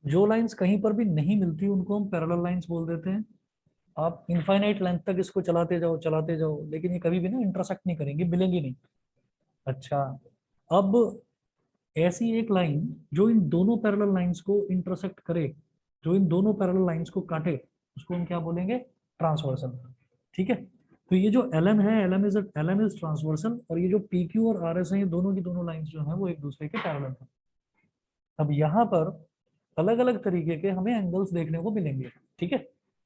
जो लाइंस कहीं पर भी नहीं मिलती उनको हम पैरेलल लाइंस बोल देते हैं। आप इनफाइनाइट लेंथ तक इसको चलाते जाओ, लेकिन ये कभी भी ना इंटरसेक्ट नहीं करेंगे, मिलेंगी नहीं। अच्छा, अब ऐसी एक लाइन जो इन दोनों पैरेलल लाइंस को इंटरसेक्ट करे, जो इन दोनों पैरेलल लाइंस को काटे, उसको हम क्या बोलेंगे? ट्रांसवर्सल। ठीक है, तो ये जो LM है, LM इज ट्रांसवर्सल, और ये जो PQ और RS है, ये दोनों की दोनों लाइंस जो है वो एक दूसरे के पैरेलल है। अब यहाँ पर अलग अलग तरीके के हमें एंगल्स देखने को मिलेंगे। ठीक है,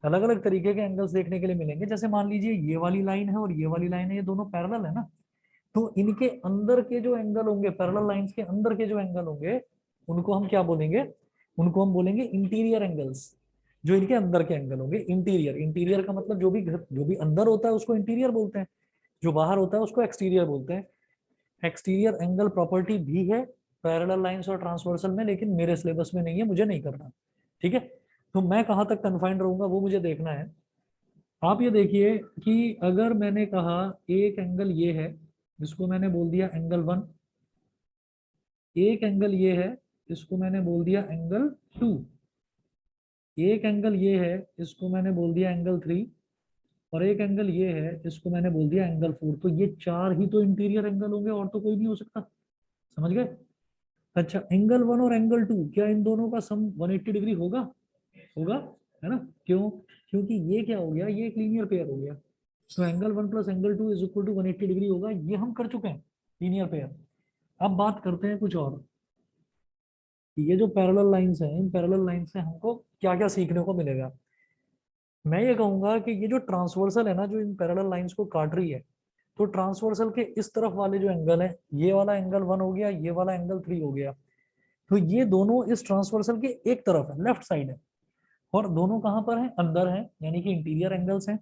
अलग अलग तरीके के एंगल्स देखने के लिए मिलेंगे। जैसे मान लीजिए ये वाली लाइन है और ये वाली लाइन है, ये दोनों पैरेलल है ना, तो इनके अंदर के जो एंगल होंगे, पैरेलल लाइंस के अंदर के जो एंगल होंगे, उनको हम क्या बोलेंगे? उनको हम बोलेंगे इंटीरियर एंगल्स। जो इनके अंदर के एंगल होंगे, इंटीरियर, इंटीरियर का मतलब जो भी अंदर होता है उसको इंटीरियर बोलते हैं, जो बाहर होता है उसको एक्सटीरियर बोलते हैं। एक्सटीरियर एंगल प्रॉपर्टी भी है पैरेलल लाइंस और ट्रांसवर्सल में, लेकिन मेरे सिलेबस में नहीं है, मुझे नहीं करना। ठीक है, तो मैं कहां तक कन्फाइंड रहूंगा वो मुझे देखना है। आप ये देखिए कि अगर मैंने कहा एक एंगल ये है, जिसको मैंने बोल दिया एंगल 1, एक एंगल ये है, इसको मैंने बोल दिया एंगल 2, एक एंगल ये है, इसको मैंने बोल दिया एंगल 3, और एक एंगल ये है, इसको मैंने बोल दिया एंगल 4। तो ये चार ही तो इंटीरियर एंगल होंगे, और तो कोई नहीं हो सकता। समझ गए? अच्छा, एंगल 1 और एंगल 2, क्या इन दोनों का सम 180 डिग्री होगा? होगा, है ना? क्यों? क्योंकि ये क्या हो गया, ये एक लीनियर पेयर हो गया। तो angle 1 plus angle 2 is equal to 180 degree होगा, ये हम कर चुके हैं, लीनियर पेयर। अब बात करते हैं कुछ और, ये जो पैरेलल लाइंस हैं, इन पैरेलल लाइंस से हमको क्या क्या सीखने को मिलेगा। मैं ये कहूंगा कि ये जो ट्रांसवर्सल है ना, जो इन पैरेलल लाइंस को काट रही है, तो ट्रांसवर्सल के इस तरफ वाले जो एंगल है, ये वाला एंगल 1 हो गया, ये वाला एंगल 3 हो गया, तो ये दोनों इस ट्रांसवर्सल के एक तरफ है, लेफ्ट साइड है। और दोनों कहाँ पर हैं? अंदर हैं, यानी कि इंटीरियर एंगल्स हैं।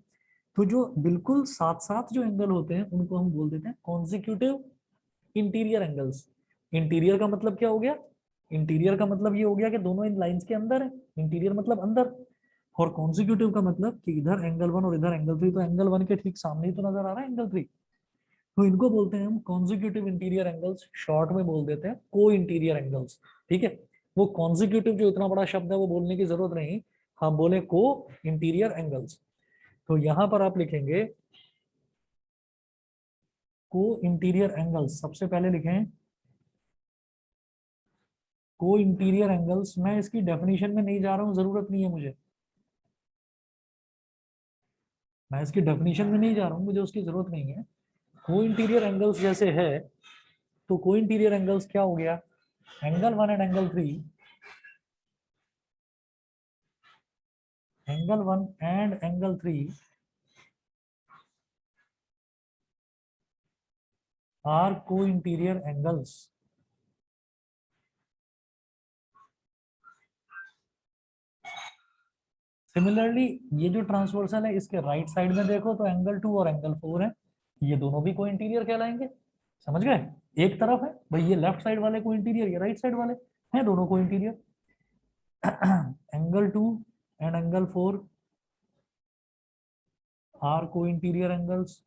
तो जो बिल्कुल साथ साथ जो एंगल होते हैं उनको हम बोल देते हैं कॉन्जिक्यूटिव इंटीरियर एंगल्स। इंटीरियर का मतलब क्या हो गया? इंटीरियर का मतलब ये हो गया कि दोनों इन लाइंस के अंदर है, इंटीरियर मतलब अंदर। और कॉन्जिक्यूटिव का मतलब कि इधर एंगल 1 और इधर एंगल 3, तो एंगल 1 के ठीक सामने ही तो नजर आ रहा है एंगल 3। तो इनको बोलते हैं हम कॉन्जिक्यूटिव इंटीरियर एंगल्स, शॉर्ट में बोल देते हैं को इंटीरियर एंगल्स। ठीक है, वो कॉन्जिक्यूटिव जो इतना बड़ा शब्द है वो बोलने की जरूरत नहीं, हम बोले को इंटीरियर एंगल्स। तो यहां पर आप लिखेंगे को इंटीरियर एंगल्स, सबसे पहले लिखें को इंटीरियर एंगल्स। मैं इसकी डेफिनेशन में नहीं जा रहा हूं, जरूरत नहीं है मुझे, मैं इसकी डेफिनेशन में नहीं जा रहा हूं, मुझे उसकी जरूरत नहीं है। को इंटीरियर एंगल्स जैसे है, तो को इंटीरियर एंगल्स क्या हो गया? Angle 1 and angle 3, angle 1 and angle 3 are co interior angles. Similarly ये जो ट्रांसवर्सल है, इसके राइट साइड में देखो तो एंगल 2 और एंगल 4 है, ये दोनों भी को इंटीरियर कहलाएंगे। समझ गए? एक तरफ है भाई, ये लेफ्ट साइड वाले को इंटीरियर, ये राइट साइड वाले हैं दोनों co interior. Angle 2 and angle 4 are co interior angles.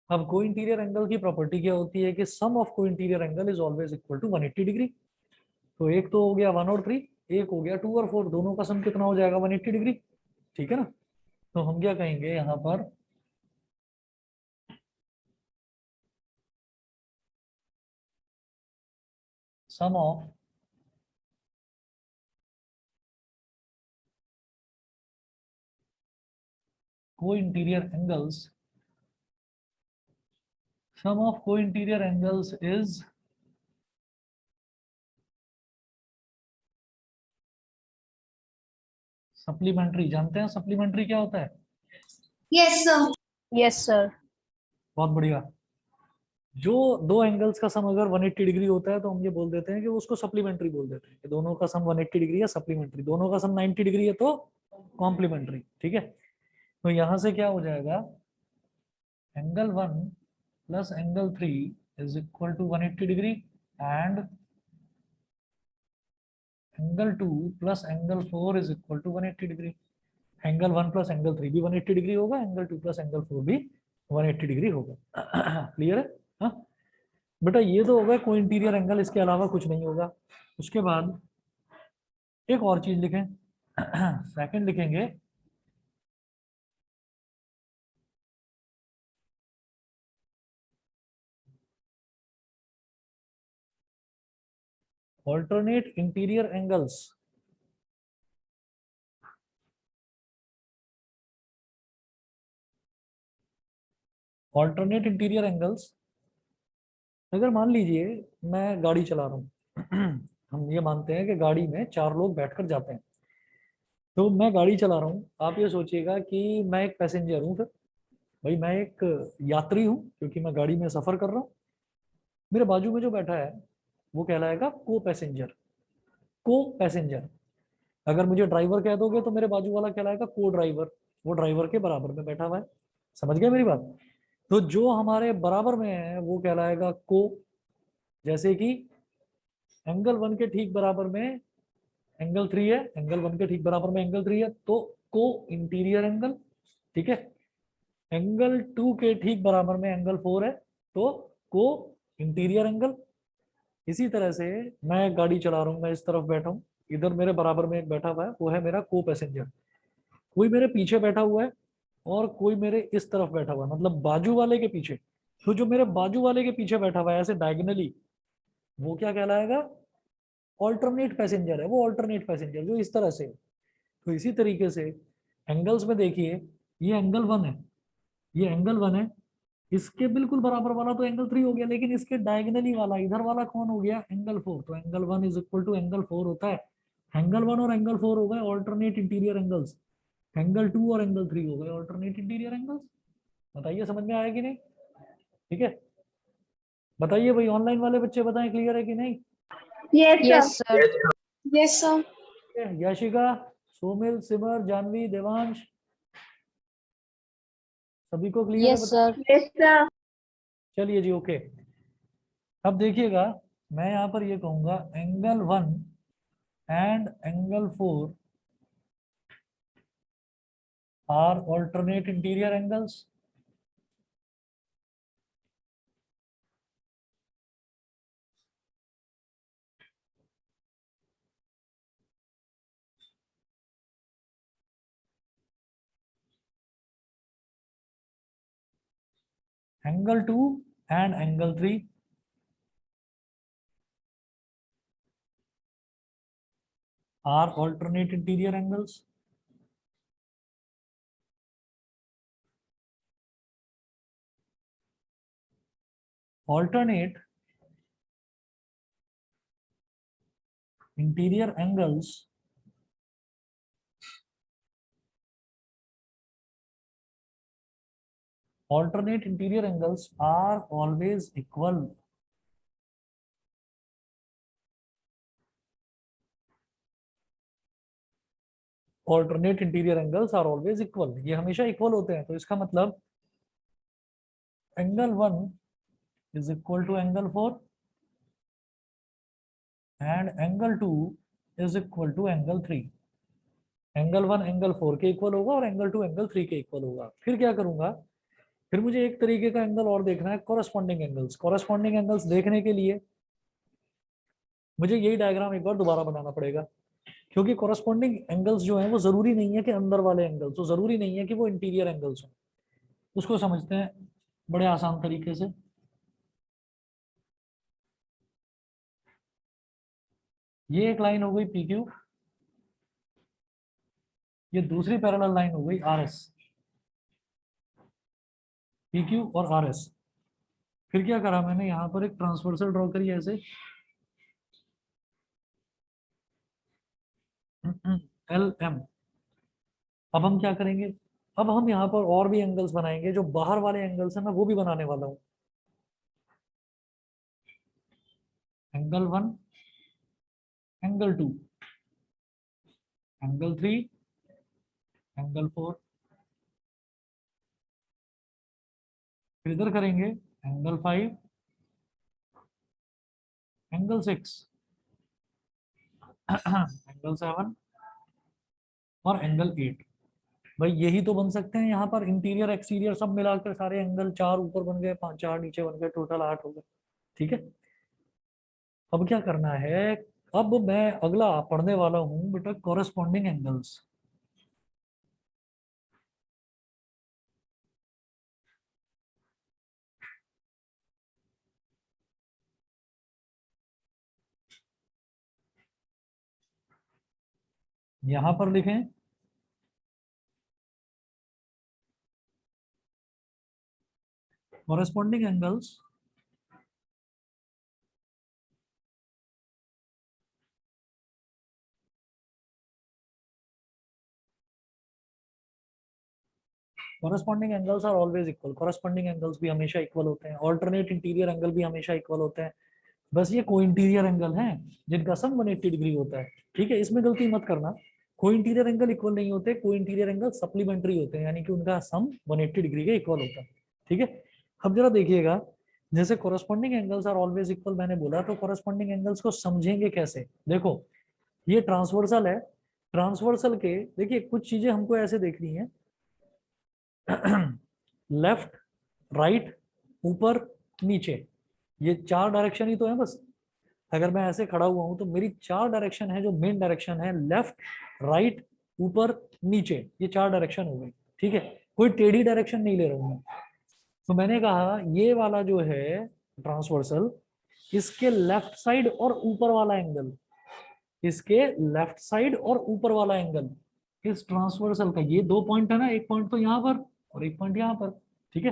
अब को इंटीरियर एंगल की प्रॉपर्टी क्या होती है कि sum of co interior angle is always equal to 180 degree. तो एक तो हो गया 1 और 3, एक हो गया 2 और 4, दोनों का सम कितना हो जाएगा? 180 डिग्री। ठीक है ना? तो हम क्या कहेंगे यहाँ पर? सम of co interior angles, sum of co-interior angles is supplementary. जानते हैं सप्लीमेंट्री क्या होता है? Yes sir. Yes sir. बहुत बढ़िया। जो दो एंगल्स का सम अगर 180 डिग्री होता है तो हम ये बोल देते हैं कि उसको सप्लीमेंट्री बोल देते हैं, कि दोनों का सम 180 डिग्री है सप्लीमेंट्री, दोनों का सम 90 डिग्री है तो कॉम्प्लीमेंट्री। ठीक है, तो यहां से क्या हो जाएगा? Angle 1 plus angle 3 is equal to 180 degree, and angle 2 plus angle 4 is equal to 180 degree. Angle 1 plus angle 3 भी 180 डिग्री होगा, एंगल 2 प्लस एंगल 4 भी 180 डिग्री होगा। क्लियर है? हाँ, बेटा ये तो होगा कोई इंटीरियर एंगल, इसके अलावा कुछ नहीं होगा। उसके बाद एक और चीज लिखें सेकंड लिखेंगे alternate interior angles. Alternate interior angles, अगर मान लीजिए मैं गाड़ी चला रहा हूँ हम ये मानते हैं कि गाड़ी में 4 लोग बैठकर जाते हैं। तो मैं गाड़ी चला रहा हूँ, आप ये सोचिएगा कि मैं एक पैसेंजर हूँ, फिर भाई मैं एक यात्री हूँ क्योंकि मैं गाड़ी में सफर कर रहा हूँ। मेरे बाजू में जो बैठा है वो कहलाएगा को पैसेंजर। को पैसेंजर, अगर मुझे ड्राइवर कह दोगे तो मेरे बाजू वाला कहलाएगा को ड्राइवर, वो ड्राइवर के बराबर में बैठा हुआ है। समझ गए मेरी बात? तो जो हमारे बराबर में है वो कहलाएगा को। जैसे कि एंगल 1 के ठीक बराबर में एंगल 3 है, एंगल 1 के ठीक बराबर में एंगल 3 है, तो को इंटीरियर एंगल। ठीक है। एंगल 2 के ठीक बराबर में एंगल 4 है, तो को इंटीरियर एंगल। इसी तरह से मैं गाड़ी चला रहा हूँ, मैं इस तरफ बैठा हूँ, इधर मेरे बराबर में एक बैठा हुआ है, वो है मेरा को पैसेंजर। कोई मेरे पीछे बैठा हुआ है और कोई मेरे इस तरफ बैठा हुआ है, मतलब बाजू वाले के पीछे। तो जो मेरे बाजू वाले के पीछे बैठा हुआ है ऐसे डायगनली, वो क्या कहलाएगा? ऑल्टरनेट पैसेंजर है। वो ऑल्टरनेट पैसेंजर जो इस तरह से है। तो इसी तरीके से एंगल्स में देखिए, ये एंगल 1 है, ये एंगल 1 है, इसके बिल्कुल बराबर वाला तो एंगल 3 हो गया, लेकिन इसके डायगनली वाला इधर वाला कौन हो गया? एंगल 4। तो angle 1 is equal to angle 4 होता है। एंगल 1 और एंगल 4 हो गए ऑल्टरनेट इंटीरियर एंगल्स। एंगल 2 और एंगल 3 हो गए ऑल्टरनेट इंटीरियर एंगल्स। बताइए समझ में आया कि नहीं? ठीक है, बताइए भाई, ऑनलाइन वाले बच्चे बताएं क्लियर है कि नहीं? Yes, sir. Yes, sir. ठीक है, याशिका, सोमिल, सिमर, जानवी, देवांश, सभी को क्लियर है? Yes, बताइए। sir. Yes, sir. चलिए जी, ओके। अब देखिएगा, मैं यहाँ पर ये कहूंगा angle 1 and angle 4 are alternate interior angles. Angle 2 and angle 3 are alternate interior angles. Alternate interior angles alternate interior angles are always equal. Alternate interior angles are always equal, ये हमेशा इक्वल होते हैं। तो इसका मतलब angle 1 is equal to angle 4 and angle 2 is equal to angle 3। Angle 1 angle 4 के equal होगा और एंगल 2 एंगल 3 के इक्वल होगा। फिर क्या करूंगा? फिर मुझे एक तरीके का एंगल और देखना है, कॉरेस्पॉन्डिंग एंगल्स। कॉरेस्पॉन्डिंग एंगल्स देखने के लिए मुझे यही डायग्राम एक बार दोबारा बनाना पड़ेगा, क्योंकि कॉरेस्पॉन्डिंग एंगल्स जो है वो जरूरी नहीं है कि अंदर वाले एंगल्स, तो जरूरी नहीं है कि वो इंटीरियर एंगल्स हो। उसको समझते हैं बड़े आसान तरीके से। ये एक लाइन हो गई पी क्यू, ये दूसरी पैरेलल लाइन हो गई आर एस। पी क्यू और आर एस। फिर क्या करा मैंने? यहाँ पर एक ट्रांसवर्सल ड्रॉ करी ऐसे, एल एम। अब हम क्या करेंगे? अब हम यहाँ पर और भी एंगल्स बनाएंगे, जो बाहर वाले एंगल्स हैं मैं वो भी बनाने वाला हूँ। Angle 1, angle 2, angle 3, angle 4। फिर इधर करेंगे एंगल 5, एंगल 6, एंगल 7 और एंगल 8। भाई यही तो बन सकते हैं यहाँ पर, इंटीरियर एक्सटीरियर सब मिलाकर सारे एंगल। 4 ऊपर बन गए, 5 4 नीचे बन गए, टोटल 8 हो गए। ठीक है, अब क्या करना है, अब मैं अगला पढ़ने वाला हूं बेटा कॉरेस्पॉन्डिंग एंगल्स। यहां पर लिखें corresponding angles corresponding angles are always equal. Corresponding angles भी हमेशा इक्वल होते हैं, ऑल्टरनेट इंटीरियर एंगल भी हमेशा इक्वल होते हैं। बस ये को इंटीरियर एंगल हैं जिनका सम 180 डिग्री होता है। ठीक है, इसमें गलती मत करना, को इंटीरियर एंगल इक्वल नहीं होते, को इंटीरियर एंगल सप्लीमेंट्री होते हैं, यानी कि उनका सम 180 डिग्री के इक्वल होता है। ठीक है, अब जरा देखिएगा, जैसे corresponding angles are always equal मैंने बोला, तो कॉरेस्पॉन्डिंग एंगल्स को समझेंगे कैसे। देखो ये ट्रांसवर्सल है, ट्रांसवर्सल के देखिए कुछ चीजें हमको ऐसे देखनी है, लेफ्ट राइट ऊपर नीचे, ये 4 डायरेक्शन ही तो है बस। अगर मैं ऐसे खड़ा हुआ हूं तो मेरी 4 डायरेक्शन है, जो मेन डायरेक्शन है लेफ्ट राइट ऊपर नीचे, ये 4 डायरेक्शन हो गई। ठीक है, कोई टेढ़ी डायरेक्शन नहीं ले रहा हूं मैं। तो मैंने कहा ये वाला जो है ट्रांसवर्सल, इसके लेफ्ट साइड और ऊपर वाला एंगल, इसके लेफ्ट साइड और ऊपर वाला एंगल इस ट्रांसवर्सल का, ये 2 पॉइंट है ना, एक पॉइंट तो यहाँ पर और एक पॉइंट यहाँ पर। ठीक है,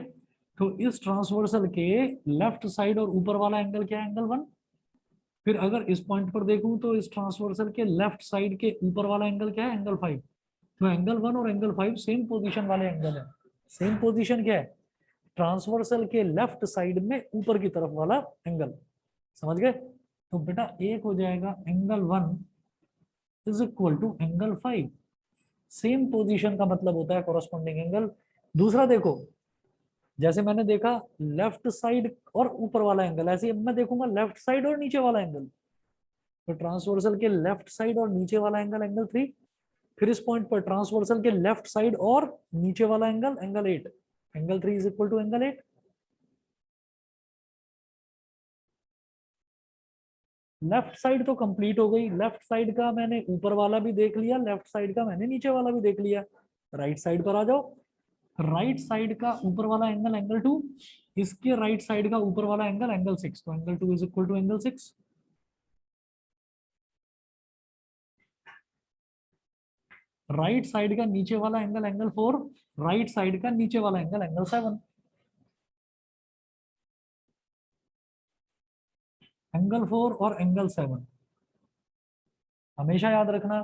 तो इस ट्रांसवर्सल के लेफ्ट साइड और ऊपर वाला एंगल क्या है, एंगल 1। फिर अगर इस पॉइंट पर देखूं तो इस ट्रांसवर्सल के लेफ्ट साइड के ऊपर वाला एंगल क्या है, एंगल 5। तो एंगल 1 और एंगल 5 सेम पोजीशन वाले एंगल है। सेम पोजीशन क्या है, ट्रांसवर्सल के लेफ्ट साइड में ऊपर की तरफ वाला एंगल। समझ गए, तो बेटा एक हो जाएगा angle 1 is equal to angle 5। Same position का मतलब होता है कॉरेस्पॉन्डिंग एंगल। दूसरा देखो, जैसे मैंने देखा लेफ्ट साइड और ऊपर वाला एंगल, ऐसे ही मैं देखूंगा लेफ्ट साइड और नीचे वाला एंगल, तो ट्रांसवर्सल के लेफ्ट साइड और नीचे वाला एंगल एंगल 3। फिर इस पॉइंट पर ट्रांसवर्सल के लेफ्ट साइड और नीचे वाला angle angle 8। Angle 3 is equal to angle 8। Left side तो कंप्लीट हो गई, लेफ्ट साइड का मैंने ऊपर वाला भी देख लिया, लेफ्ट साइड का मैंने नीचे वाला भी देख लिया। राइट साइड पर आ जाओ, राइट साइड का ऊपर वाला एंगल एंगल 2, इसके राइट साइड का ऊपर वाला एंगल एंगल 6, तो angle 2 is equal to angle 6। Right side का नीचे वाला एंगल एंगल 4, राइट साइड का नीचे वाला एंगल एंगल 7। एंगल 4 और एंगल 7 हमेशा याद रखना।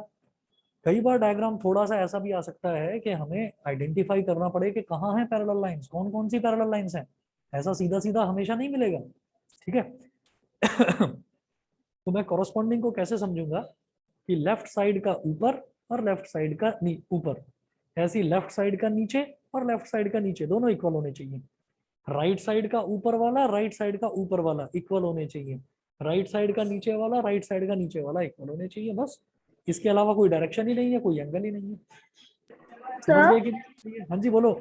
कई बार डायग्राम थोड़ा सा ऐसा भी आ सकता है कि हमें आइडेंटिफाई करना पड़े कि कहाँ है पैरेलल लाइंस, कौन कौन सी पैरेलल लाइंस हैं। ऐसा सीधा सीधा हमेशा नहीं मिलेगा। ठीक है, तो मैं कॉरेस्पॉन्डिंग को कैसे समझूंगा कि लेफ्ट साइड का ऊपर और लेफ्ट साइड का ऊपर, ऐसी लेफ्ट साइड का नीचे और लेफ्ट साइड का नीचे दोनों इक्वल होने चाहिए। राइट साइड का ऊपर वाला राइट साइड का ऊपर वाला इक्वल होने चाहिए, राइट साइड का नीचे वाला राइट साइड का नीचे वाला इक्वल होने चाहिए, बस। इसके अलावा कोई डायरेक्शन ही नहीं है, कोई एंगल ही नहीं है। समझ सर गए कि नहीं? हाँ जी बोलो।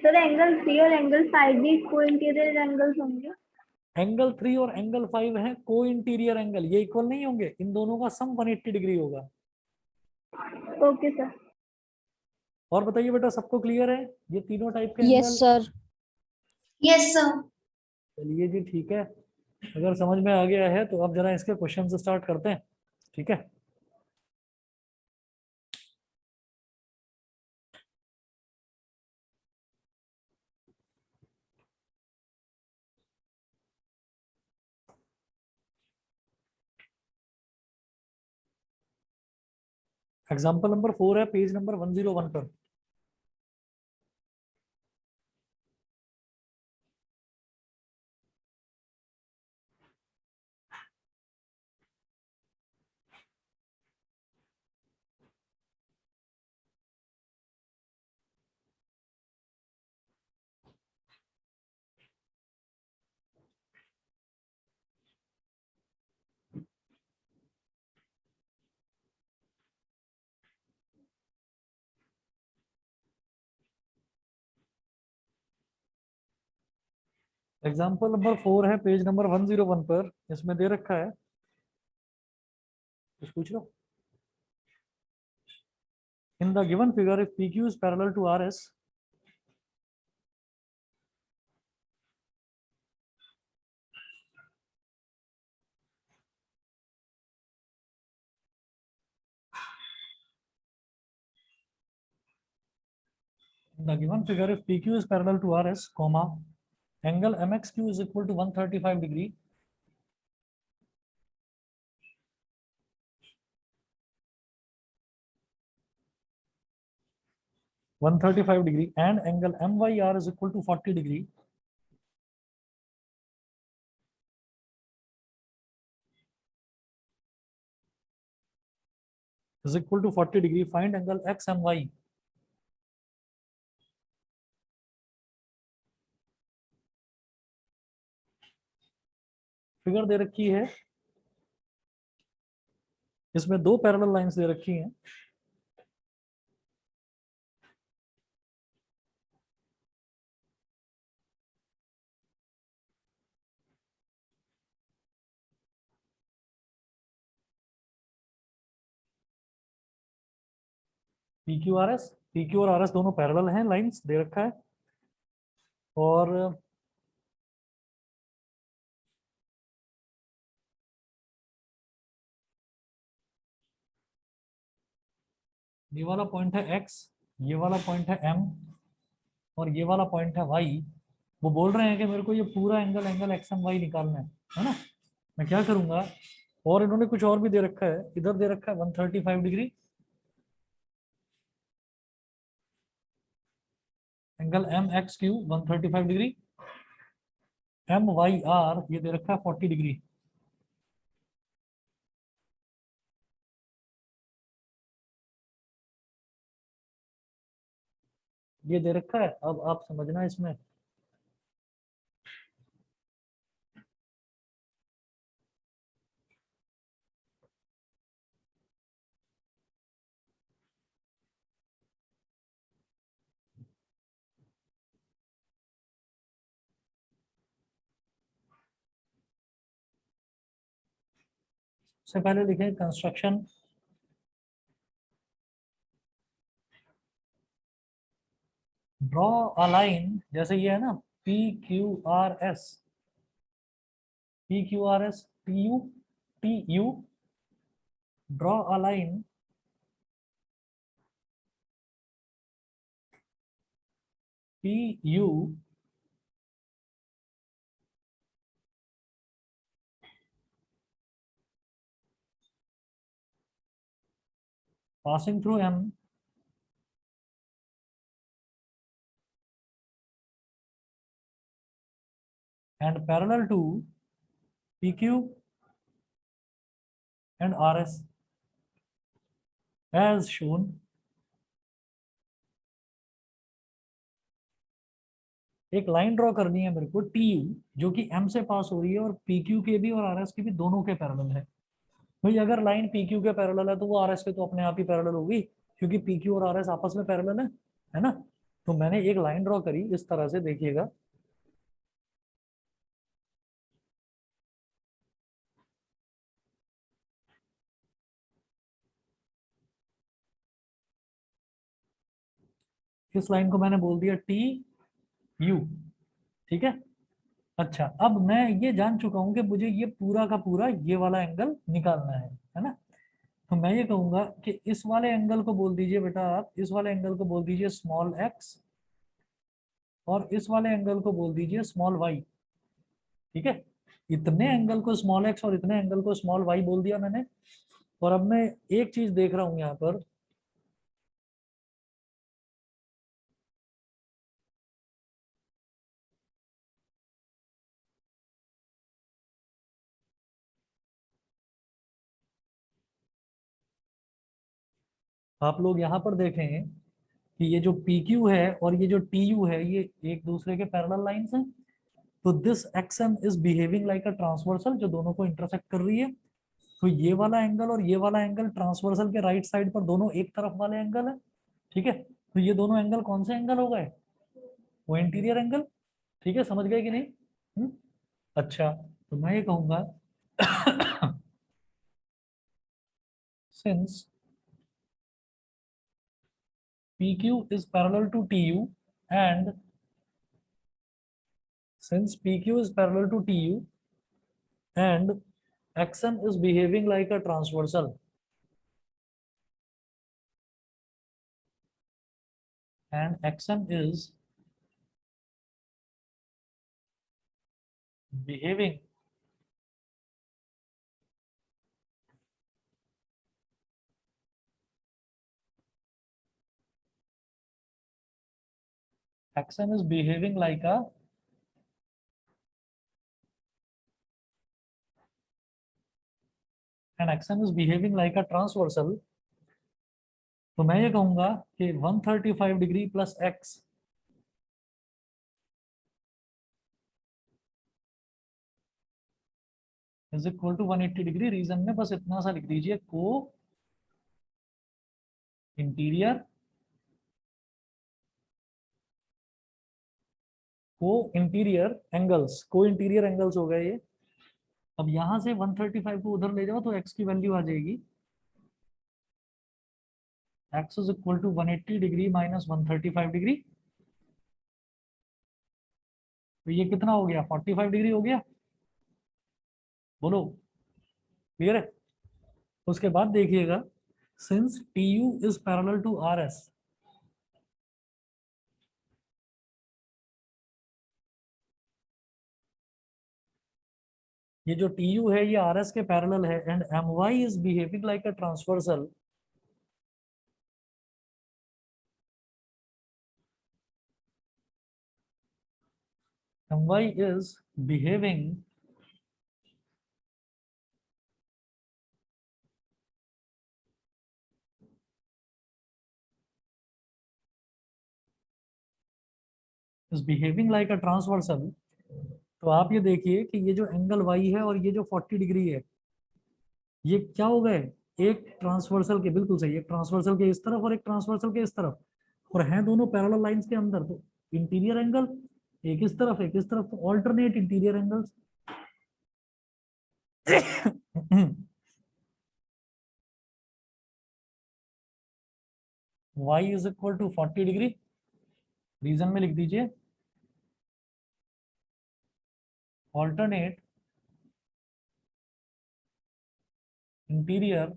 सर एंगल 3 और एंगल 5 भी को इंटीरियर एंगल्स होंगे। एंगल 3 और एंगल 5 है को इंटीरियर एंगल, ये इक्वल नहीं होंगे, इन दोनों का सम 180 डिग्री होगा। Okay sir. और बताइए बेटा, सबको क्लियर है ये तीनों टाइप के yes angle? Sir. Yes sir. चलिए जी ठीक है, अगर समझ में आ गया है तो अब जरा इसके क्वेश्चन से स्टार्ट करते हैं। ठीक है, एग्जाम्पल नंबर 4 है पेज नंबर 101 पर। एग्जाम्पल नंबर 4 है पेज नंबर 101 पर, इसमें दे रखा है, कुछ पूछ लो। In the given figure if PQ is parallel to RS, in the given figure if PQ is parallel to RS, comma, angle MXQ is equal to 135 degree, and angle MYR is equal to 40 degree, is equal to 40 degree, find angle XMY. Figure दे रखी है, इसमें दो parallel lines दे रखी हैं, PQ और RS दोनों parallel हैं, लाइंस दे रखा है, और ये वाला पॉइंट है X, ये वाला पॉइंट है M, और ये वाला पॉइंट है Y। वो बोल रहे हैं कि मेरे को ये पूरा एंगल XMY निकालना है ना। मैं क्या करूंगा, और इन्होंने कुछ और भी दे रखा है, इधर दे रखा है 135 degree, angle MXQ 135 degree, MYR ये दे रखा है 40 डिग्री। ये दे रखा है, अब आप समझना इसमें। सबसे पहले लिखें कंस्ट्रक्शन, ड्रॉ अ लाइन, जैसे ये है ना PQRS, PQRS, TU, draw a line PU passing through M and parallel to PQ and RS as shown। एक लाइन ड्रॉ करनी है मेरे को TU, जो कि M से पास हो रही है और PQ के भी और RS के भी दोनों के पैरेलल है। भाई अगर लाइन PQ के पैरेलल है तो वो RS के तो अपने आप ही पैरेलल होगी, क्योंकि PQ और RS आपस में पैरेलल है ना। तो मैंने एक लाइन ड्रॉ करी इस तरह से, देखिएगा, इस लाइन को मैंने बोल दिया TU, ठीक है। अच्छा, अब मैं ये जान चुका हूं कि मुझे ये पूरा का पूरा ये वाला एंगल निकालना है ना। तो मैं ये कहूंगा कि इस वाले एंगल को बोल दीजिए बेटा, आप इस वाले एंगल को बोल दीजिए स्मॉल x, और इस वाले एंगल को बोल दीजिए स्मॉल y, ठीक है। इतने एंगल को स्मॉल x और इतने एंगल को स्मॉल y बोल दिया मैंने। और अब मैं एक चीज देख रहा हूं यहाँ पर, आप लोग यहाँ पर देखेंगे कि ये जो PQ है और ये जो TU है, ये एक दूसरे के पैरेलल लाइंस हैं। तो this XM is behaving like a transversal, जो दोनों को इंटरसेक्ट कर रही है। तो ये वाला एंगल और ये वाला एंगल ट्रांसवर्सल के राइट साइड पर दोनों एक तरफ वाले एंगल है, ठीक है। तो ये दोनों एंगल कौन से एंगल हो गए, वो इंटीरियर एंगल, ठीक है। समझ गए कि नहीं। अच्छा, तो मैं ये कहूंगा since PQ is parallel to TU and since PQ is parallel to TU and XM is behaving like a transversal and XM is behaving XM is behaving like a and XM is behaving like a transversal, तो मैं ये कहूंगा कि 135 degree plus x is equal to 180 degree. Reason में बस इतना सा लिख दीजिए, इंटीरियर को इंटीरियर एंगल्स हो गए ये। अब यहां से 135 को उधर ले जाओ तो x की वैल्यू आ जाएगी, x is equal to 180 degree minus 135 degree, तो ये कितना हो गया, 45 डिग्री हो गया। बोलो, क्लियर है? उसके बाद देखिएगा, since TU is parallel to RS, ये जो TU है ये RS के पैरेलल है and MY is behaving like a transversal, MY is behaving like a transversal, तो आप ये देखिए कि ये जो एंगल Y है और ये जो 40 डिग्री है, ये क्या हो गए, एक ट्रांसवर्सल के, बिल्कुल सही, एक ट्रांसवर्सल के इस तरफ और एक ट्रांसवर्सल के इस तरफ, और हैं दोनों पैरेलल लाइंस के अंदर, तो इंटीरियर एंगल एक इस तरफ एक इस तरफ, तो alternate interior angles. Y is equal to 40 degree, reason में लिख दीजिए alternate interior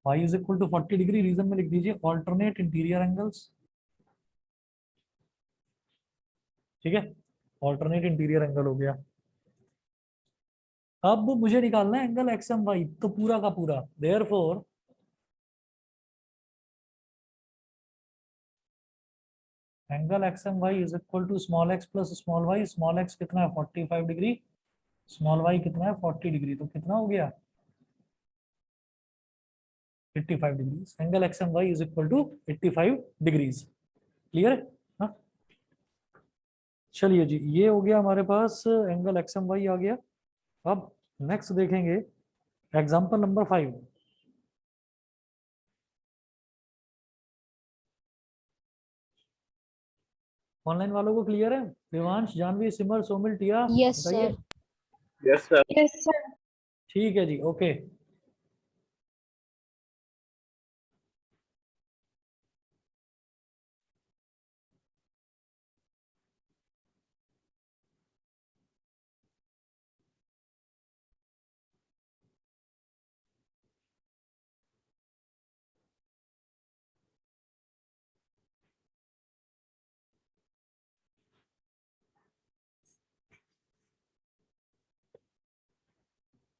y is equal to 40 degree, reason में लिख दीजिए ऑल्टरनेट इंटीरियर एंगल्स। ठीक है, ऑल्टरनेट इंटीरियर एंगल हो गया। अब मुझे निकालना है एंगल एक्स एम वाई, तो पूरा का पूरा, therefore angle x M Y is equal to small x plus small y. Small x कितना है, 45 डिग्री, स्मॉल वाई कितना है, 40 डिग्री, तो कितना हो गया, 85 degrees. Angle x M Y is equal to 85 degrees. Clear है? हाँ, चलिए जी, ये हो गया हमारे पास, एंगल एक्स एम वाई आ गया। अब नेक्स्ट देखेंगे एग्जाम्पल नंबर 5। ऑनलाइन वालों को क्लियर है? देवांश, जानवी, सिमर, सोमिल, टिया, यस बताइए। Sir. Yes sir. Yes sir. ठीक है जी, ओके।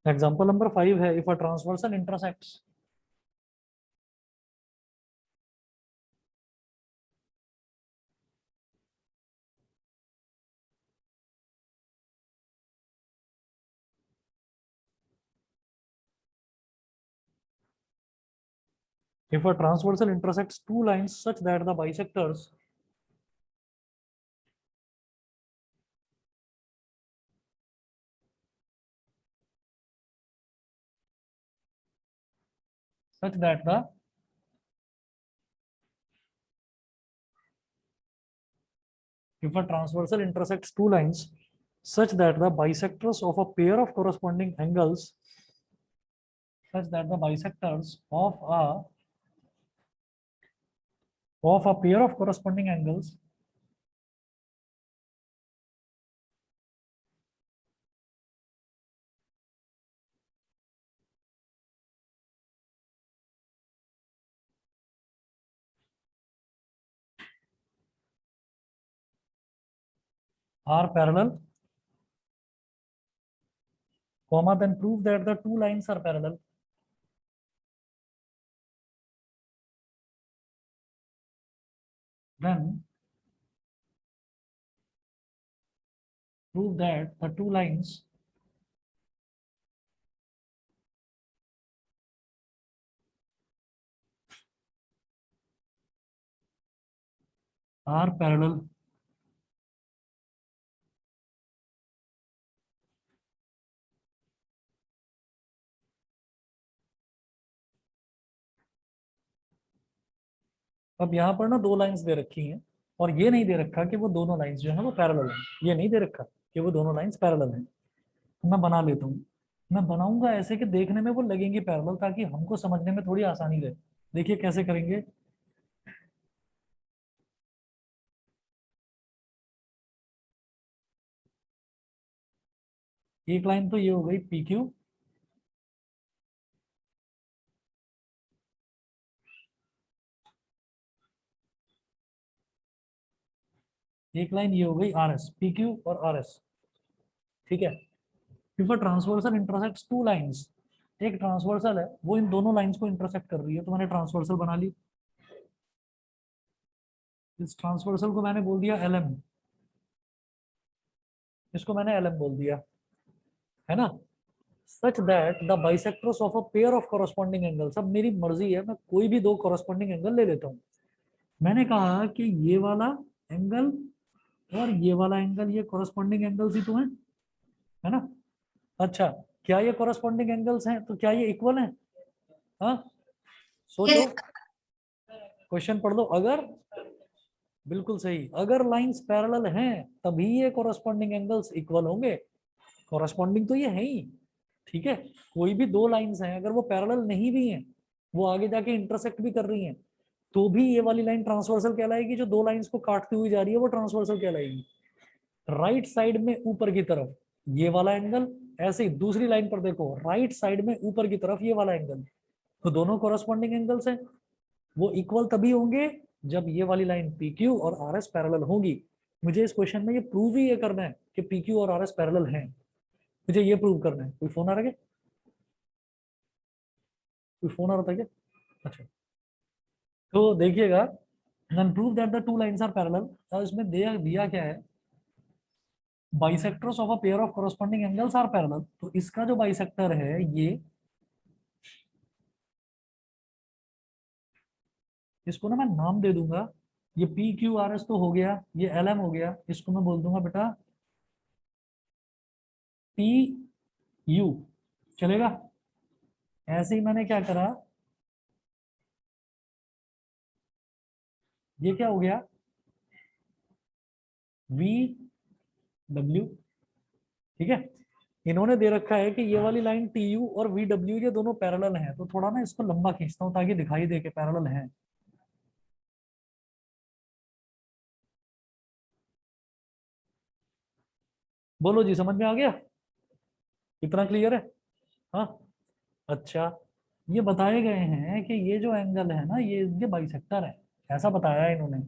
एग्जाम्पल नंबर 5 है, if a transversal intersects if a transversal intersects two lines such that the bisectors such that the if a transversal intersects two lines such that the bisectors of a pair of corresponding angles such that the bisectors of a pair of corresponding angles are parallel, comma, then prove that the two lines are parallel. Then prove that the two lines are parallel. अब यहाँ पर ना दो lines दे रखी हैं और ये नहीं दे रखा कि वो दोनों लाइंस जो है वो पैरेलल हैं। ये नहीं दे रखा कि वो दोनों लाइंस पैरेलल हैं। तो मैं बना लेता हूँ। मैं बनाऊंगा ऐसे कि देखने में वो लगेंगी पैरेलल, ताकि हमको समझने में थोड़ी आसानी रहे। देखिए कैसे करेंगे। एक लाइन तो ये हो गई पी क्यू, एक लाइन ये हो गई आर एस, पी क्यू और आर एस। ठीक है। If a transversal intersects two lines, एक ट्रांसवर्सल है वो इन दोनों लाइंस को इंटरसेक्ट कर रही है, तो मैंने ट्रांसवर्सल बना ली। इस ट्रांसवर्सल को मैंने बोल दिया एल एम, इसको मैंने एल एम बोल दिया, है ना। Such that the bisectors of a pair of corresponding angles, अब मेरी मर्जी है, मैं कोई भी दो कॉरस्पॉन्डिंग एंगल ले लेता हूँ। मैंने कहा कि ये वाला एंगल और ये वाला एंगल ये कॉरस्पॉन्डिंग एंगल्स ही तो है ना। अच्छा, क्या ये कॉरस्पॉन्डिंग एंगल्स हैं, तो क्या ये इक्वल हैं? हाँ, सोचो, क्वेश्चन पढ़ लो। अगर, बिल्कुल सही, अगर लाइंस पैरेलल हैं तभी ये कॉरस्पॉन्डिंग एंगल्स इक्वल होंगे। कॉरस्पॉन्डिंग तो ये है ही। ठीक है। कोई भी दो लाइंस हैं, अगर वो पैरेलल नहीं भी हैं, वो आगे जाके इंटरसेक्ट भी कर रही हैं, तो भी ये वाली लाइन ट्रांसवर्सल कहलाएगी। जो दो लाइंस को काटती हुई जा रही है वो ट्रांसवर्सल कहलाएगी। राइट साइड में ऊपर की तरफ ये वाला एंगल, ऐसे ही दूसरी लाइन पर देखो, राइट साइड में ऊपर की तरफ ये वाला एंगल, तो दोनों कॉरस्पॉन्डिंग एंगल्स हैं। वो इक्वल तभी होंगे जब ये वाली लाइन पी क्यू और आर एस पैरेलल होंगी। मुझे इस क्वेश्चन में ये प्रूव ही ये करना है कि पी क्यू और आर एस पैरेलल हैं। मुझे ये प्रूव करना है। कोई फोन आ रहा है क्या? कोई फोन आ रहा था क्या? अच्छा, तो देखिएगा, then prove that the two lines are parallel। और इसमें दिया दिया क्या है, bisectors of a pair of corresponding angles are parallel. तो इसका जो बाइसेक्टर है ये, इसको ना मैं नाम दे दूंगा। ये पी क्यू आर एस तो हो गया, ये एल एम हो गया, इसको मैं बोल दूंगा बेटा पी यू, चलेगा। ऐसे ही मैंने क्या करा, ये क्या हो गया, वी डब्ल्यू। ठीक है। इन्होंने दे रखा है कि ये वाली लाइन टी यू और वी डब्ल्यू ये दोनों पैरेलल हैं, तो थोड़ा ना इसको लंबा खींचता हूं ताकि दिखाई दे के पैरेलल हैं। बोलो जी, समझ में आ गया? इतना क्लियर है? हाँ। अच्छा, ये बताए गए हैं कि ये जो एंगल है ना ये इनके बाइसेक्टर है, ऐसा बताया है इन्होंने।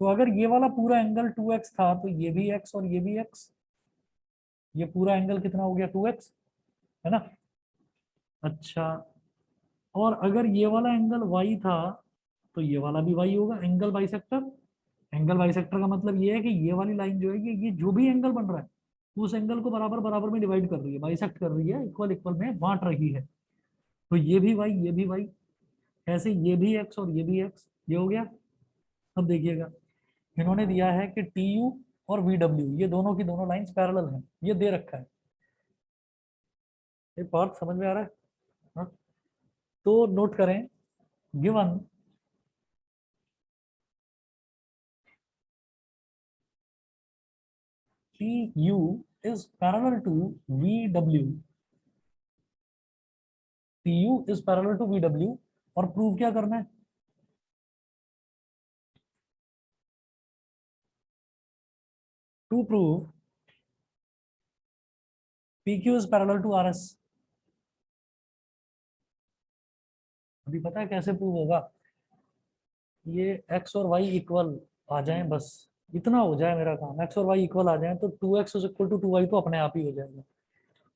तो अगर ये वाला पूरा एंगल 2x था तो ये भी x और ये भी x, ये पूरा एंगल कितना हो गया 2x, है ना। अच्छा, और अगर ये वाला एंगल y था तो ये वाला भी y होगा, एंगल बाइसेक्टर। एंगल बाइसेक्टर का मतलब ये है कि ये वाली लाइन जो है ये जो भी एंगल बन रहा है उस एंगल को बराबर बराबर में डिवाइड कर रही है, बाइसेक्ट कर रही है, इक्वल इक्वल में बांट रही है। तो ये भी y ये भी y, ऐसे ये भी x और ये भी x, ये हो गया। अब देखिएगा, इन्होंने दिया है कि टी यू और वी डब्ल्यू ये दोनों की दोनों लाइंस पैरेलल हैं, ये दे रखा है। एक बात समझ में आ रहा है? हाँ? तो नोट करें, given TU is parallel to VW. TU is parallel to VW और प्रूव क्या करना है? To prove PQ is parallel to RS. अभी पता है कैसे प्रूव होगा? ये x और y इक्वल आ जाएं, बस इतना हो जाए मेरा काम। x और y इक्वल आ जाएं तो 2x is equal to 2y तो अपने आप ही हो जाएगा।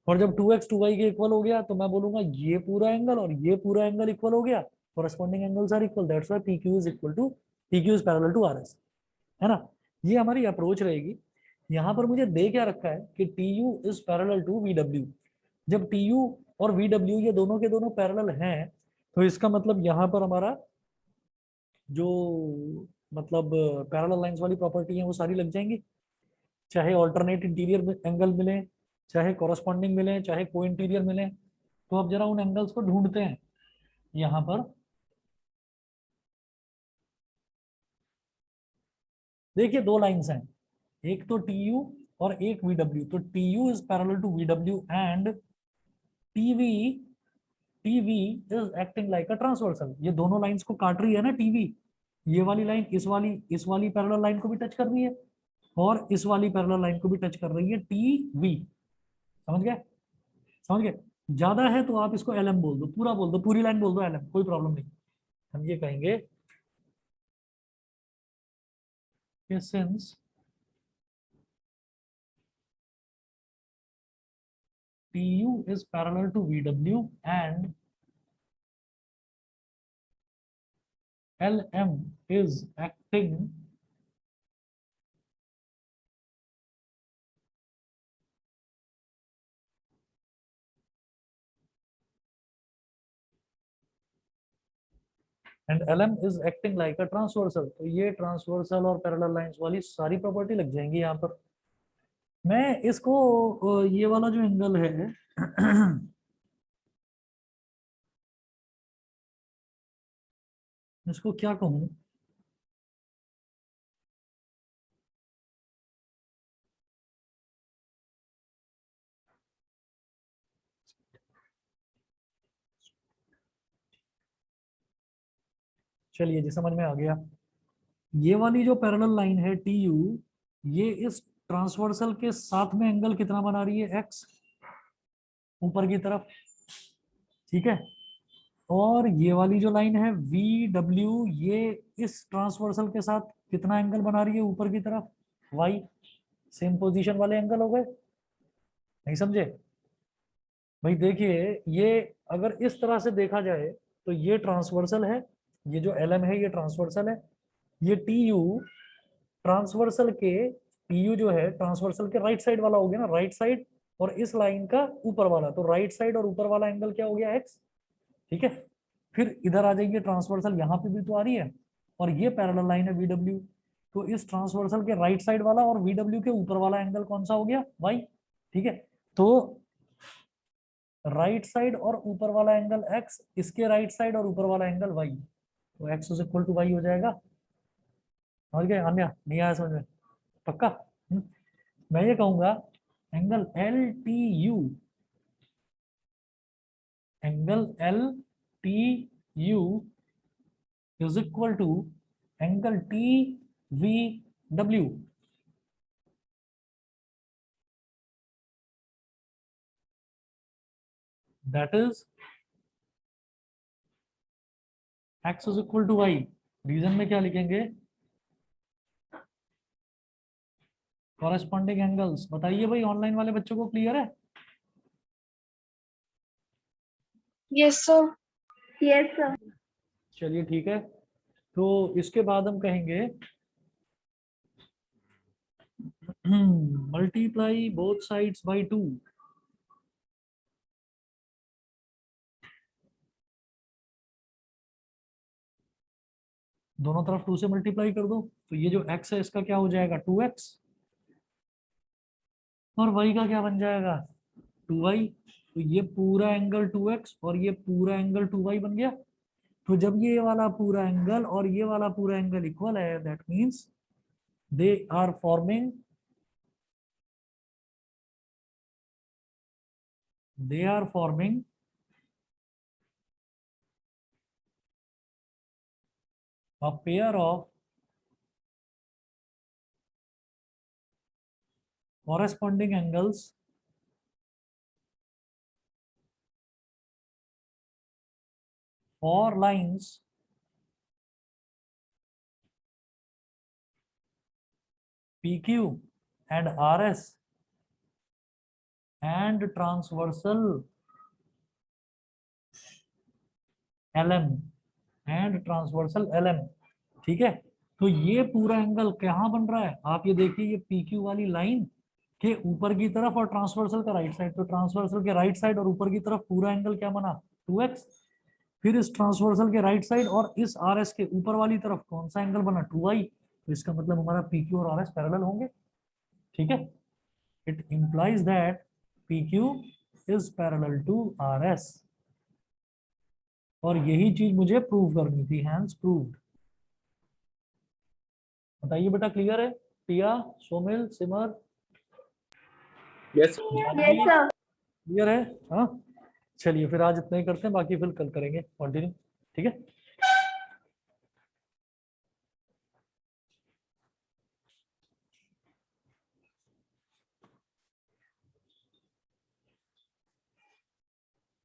और जब 2x 2y के इक्वल हो गया तो मैं बोलूंगा ये पूरा एंगल और ये पूरा एंगल इक्वल हो गया, corresponding angles are equal, that's why PQ is equal to PQ is parallel to RS, है ना? ये हमारी अप्रोच रहेगी। यहाँ पर मुझे दे क्या रखा है कि TU is parallel to VW। जब TU और VW ये दोनों के दोनों पैरेलल हैं तो इसका मतलब यहाँ पर हमारा जो मतलब पैरेलल लाइंस वाली प्रॉपर्टी है वो सारी लग जाएंगी, चाहे ऑल्टरनेट इंटीरियर एंगल मिले, चाहे कोरस्पॉन्डिंग मिले, चाहे को इंटीरियर मिले। तो अब जरा उन एंगल्स को ढूंढते हैं। यहाँ पर देखिए दो लाइंस हैं, एक तो TU और एक VW। तो TU is parallel to VW and TV is acting like a transversal. ये दोनों लाइंस को काट रही है ना TV। ये वाली लाइन इस वाली पैरेलल लाइन को भी टच कर रही है और इस वाली पैरेलल लाइन को भी टच कर रही है TV। समझ गए? समझ गए? ज्यादा है तो आप इसको LM बोल दो, पूरा बोल दो, पूरी लाइन बोल दो LM, कोई प्रॉब्लम नहीं। हम ये कहेंगे कि since TU is parallel to VW and LM is acting and LM is acting like a transversal। तो ये ट्रांसवर्सल और पैरेलल लाइंस वाली सारी प्रॉपर्टी लग जाएंगी यहाँ पर। मैं इसको ये वाला जो एंगल है इसको क्या कहूँ? चलिए जी, समझ में आ गया। ये वाली जो पैरेलल लाइन है TU, ये इस ट्रांसवर्सल के साथ में एंगल कितना बना रही है? X, ऊपर की तरफ, ठीक है। और ये वाली जो लाइन है VW, ये इस ट्रांसवर्सल के साथ कितना एंगल बना रही है? ऊपर की तरफ, Y। सेम पोजीशन वाले एंगल हो गए, नहीं समझे? भाई देखिए, ये अगर इस तरह से देखा जाए तो ये ट्रांसवर्सल है, ये जो LM है ये ट्रांसवर्सल है, ये TU ट्रांसवर्सल के, TU जो है ट्रांसवर्सल के राइट साइड वाला हो गया ना, राइट साइड, और इस लाइन का ऊपर वाला, तो राइट साइड और ऊपर वाला एंगल क्या हो गया? X, ठीक है। फिर इधर आ जाएंगे, ट्रांसवर्सल यहाँ पे भी तो आ रही है और ये पैरेलल लाइन है VW, तो इस ट्रांसवर्सल के राइट साइड वाला और VW के ऊपर वाला एंगल कौन सा हो गया? Y, ठीक है। तो राइट साइड और ऊपर वाला एंगल X, इसके राइट साइड और ऊपर वाला एंगल Y, तो X is equal to Y हो जाएगा। समझ गए? अन्य नहीं आया समझ में? पक्का? मैं ये कहूंगा angle LTU, angle LTU is equal to angle TVW। That is x is equal to y। Reason में क्या लिखेंगे? Corresponding angles. बताइए भाई, ऑनलाइन वाले बच्चों को क्लियर है? Yes sir. Yes sir. चलिए ठीक है। तो इसके बाद हम कहेंगे मल्टीप्लाई बोथ साइड्स बाय 2। दोनों तरफ 2 से मल्टीप्लाई कर दो, तो ये जो x है इसका क्या हो जाएगा? 2x, और y का क्या बन जाएगा? 2y। तो ये पूरा एंगल 2x और ये पूरा एंगल 2y बन गया। तो जब ये वाला पूरा एंगल और ये वाला पूरा एंगल इक्वल है, that means they are forming they are forming a pair of corresponding angles for lines PQ and RS and transversal LM and transversal LM। ठीक है, तो ये पूरा एंगल कहाँ बन रहा है, आप ये देखिए, ये PQ वाली लाइन के ऊपर की तरफ और ट्रांसवर्सल का राइट साइड, तो ट्रांसवर्सल के राइट साइड और ऊपर की तरफ पूरा एंगल क्या बना, 2x। फिर इस ट्रांसवर्सल के राइट साइड और इस RS के ऊपर वाली तरफ कौन सा एंगल बना, 2y। तो इसका मतलब हमारा PQ और RS पैरेलल होंगे। ठीक है, it implies that PQ is parallel to RS, और यही चीज मुझे प्रूव करनी थी, हैंस प्रूव्ड। बताइए बेटा, क्लियर है? पिया, सोमिल, सिमर, यस Yes, sir. क्लियर है? हाँ, चलिए फिर आज इतना ही करते हैं, बाकी फिर कल करेंगे कंटिन्यू। ठीक है।